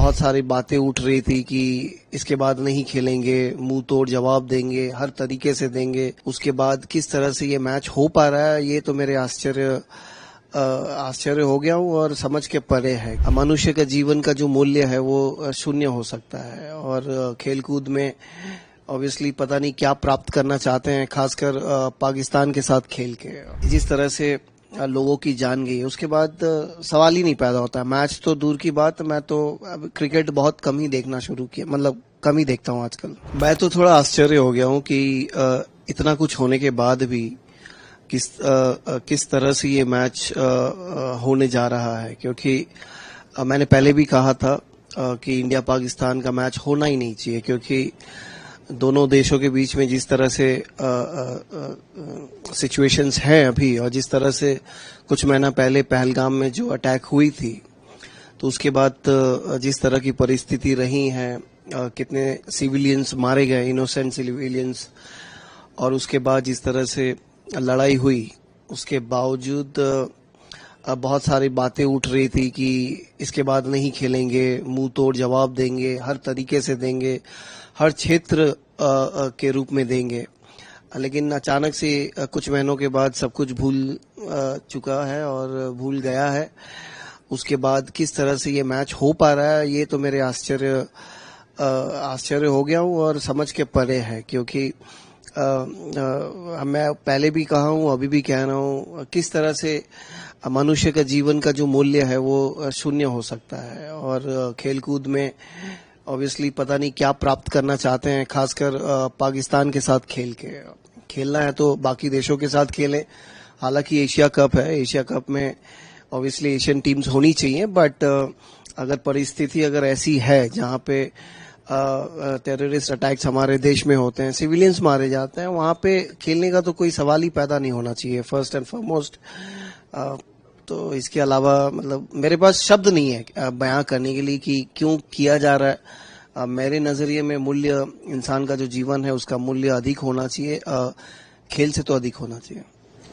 बहुत सारी बातें उठ रही थी कि इसके बाद नहीं खेलेंगे, मुंह तोड़ जवाब देंगे, हर तरीके से देंगे। उसके बाद किस तरह से ये मैच हो पा रहा है, ये तो मेरे आश्चर्य हो गया हूँ और समझ के परे है। मनुष्य का जीवन का जो मूल्य है वो शून्य हो सकता है और खेलकूद में ऑब्वियसली पता नहीं क्या प्राप्त करना चाहते हैं, खासकर पाकिस्तान के साथ खेल के जिस तरह से लोगों की जान गई, उसके बाद सवाल ही नहीं पैदा होता। मैच तो दूर की बात, मैं तो अब क्रिकेट बहुत कम ही देखना शुरू किया, मतलब कम ही देखता हूँ आजकल। मैं तो थोड़ा आश्चर्य हो गया हूँ कि इतना कुछ होने के बाद भी किस तरह से ये मैच होने जा रहा है, क्योंकि मैंने पहले भी कहा था कि इंडिया पाकिस्तान का मैच होना ही नहीं चाहिए, क्योंकि दोनों देशों के बीच में जिस तरह से सिचुएशंस हैं अभी, और जिस तरह से कुछ महीना पहले पहलगाम में जो अटैक हुई थी, तो उसके बाद जिस तरह की परिस्थिति रही है, कितने सिविलियंस मारे गए, इनोसेंट सिविलियंस, और उसके बाद जिस तरह से लड़ाई हुई, उसके बावजूद बहुत सारी बातें उठ रही थी कि इसके बाद नहीं खेलेंगे, मुंह तोड़ जवाब देंगे, हर तरीके से देंगे, हर क्षेत्र के रूप में देंगे। लेकिन अचानक से कुछ महीनों के बाद सब कुछ भूल चुका है और भूल गया है। उसके बाद किस तरह से ये मैच हो पा रहा है, ये तो मेरे आश्चर्य हो गया हूँ और समझ के परे है, क्योंकि मैं पहले भी कहा हूँ, अभी भी कह रहा हूँ, किस तरह से मनुष्य का जीवन का जो मूल्य है वो शून्य हो सकता है और खेलकूद में ऑब्वियसली पता नहीं क्या प्राप्त करना चाहते हैं, खासकर पाकिस्तान के साथ खेल के। खेलना है तो बाकी देशों के साथ खेलें। हालांकि एशिया कप है, एशिया कप में ऑब्वियसली एशियन टीम्स होनी चाहिए, बट अगर परिस्थिति अगर ऐसी है जहां पे टेररिस्ट अटैक्स हमारे देश में होते हैं, सिविलियंस मारे जाते हैं, वहां पे खेलने का तो कोई सवाल ही पैदा नहीं होना चाहिए, फर्स्ट एंड फॉरमोस्ट। तो इसके अलावा मतलब मेरे पास शब्द नहीं है बयां करने के लिए कि क्यों किया जा रहा है। मेरे नजरिए में मूल्य, इंसान का जो जीवन है उसका मूल्य अधिक होना चाहिए, खेल से तो अधिक होना चाहिए।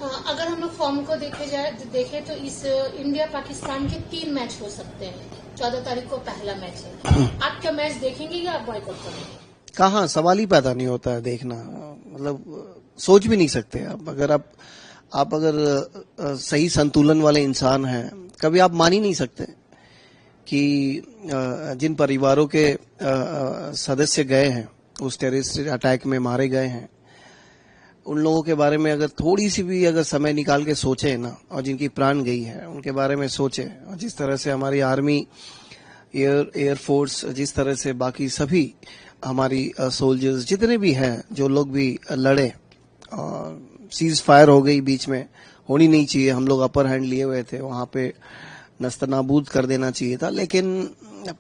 अगर हम लोग फॉर्म को देखें तो इस इंडिया पाकिस्तान के 3 मैच हो सकते हैं। 14 तारीख को पहला मैच है। आप क्या मैच देखेंगे या आप बॉयकॉट करेंगे? कहाँ, सवाल ही पैदा नहीं होता है देखना, मतलब सोच भी नहीं सकते आप। अगर आप अगर सही संतुलन वाले इंसान हैं, कभी आप मान ही नहीं सकते कि जिन परिवारों के सदस्य गए हैं, उस टेररिस्ट अटैक में मारे गए हैं, उन लोगों के बारे में अगर थोड़ी सी भी अगर समय निकाल के सोचें ना, और जिनकी प्राण गई है उनके बारे में सोचें, और जिस तरह से हमारी आर्मी, एयरफोर्स, जिस तरह से बाकी सभी हमारी सोल्जर्स जितने भी हैं, जो लोग भी लड़े, और सीज फायर हो गई, बीच में होनी नहीं चाहिए, हम लोग अपर हैंड लिए हुए थे, वहां पे नस्तनाबूद कर देना चाहिए था, लेकिन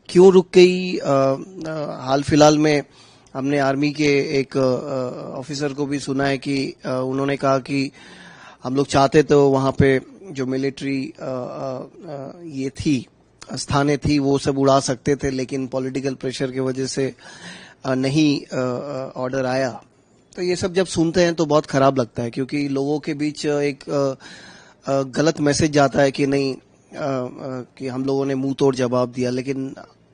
क्यों रुक गई। हाल फिलहाल में हमने आर्मी के एक ऑफिसर को भी सुना है कि उन्होंने कहा कि हम लोग चाहते तो वहां पे जो मिलिट्री ये थी, स्थानें थी, वो सब उड़ा सकते थे, लेकिन पॉलिटिकल प्रेशर की वजह से नहीं ऑर्डर आया। तो ये सब जब सुनते हैं तो बहुत खराब लगता है, क्योंकि लोगों के बीच एक गलत मैसेज जाता है कि नहीं, कि हम लोगों ने मुंह तोड़ जवाब दिया, लेकिन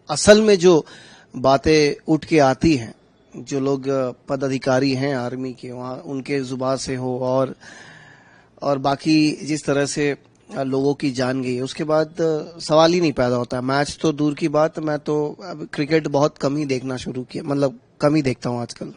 असल में जो बातें उठ के आती हैं, जो लोग पदाधिकारी हैं आर्मी के, वहाँ उनके जुबान से हो, और बाकी जिस तरह से लोगों की जान गई, उसके बाद सवाल ही नहीं पैदा होता। मैच तो दूर की बात, मैं तो अब क्रिकेट बहुत कम ही देखना शुरू किया, मतलब कम ही देखता हूँ आजकल।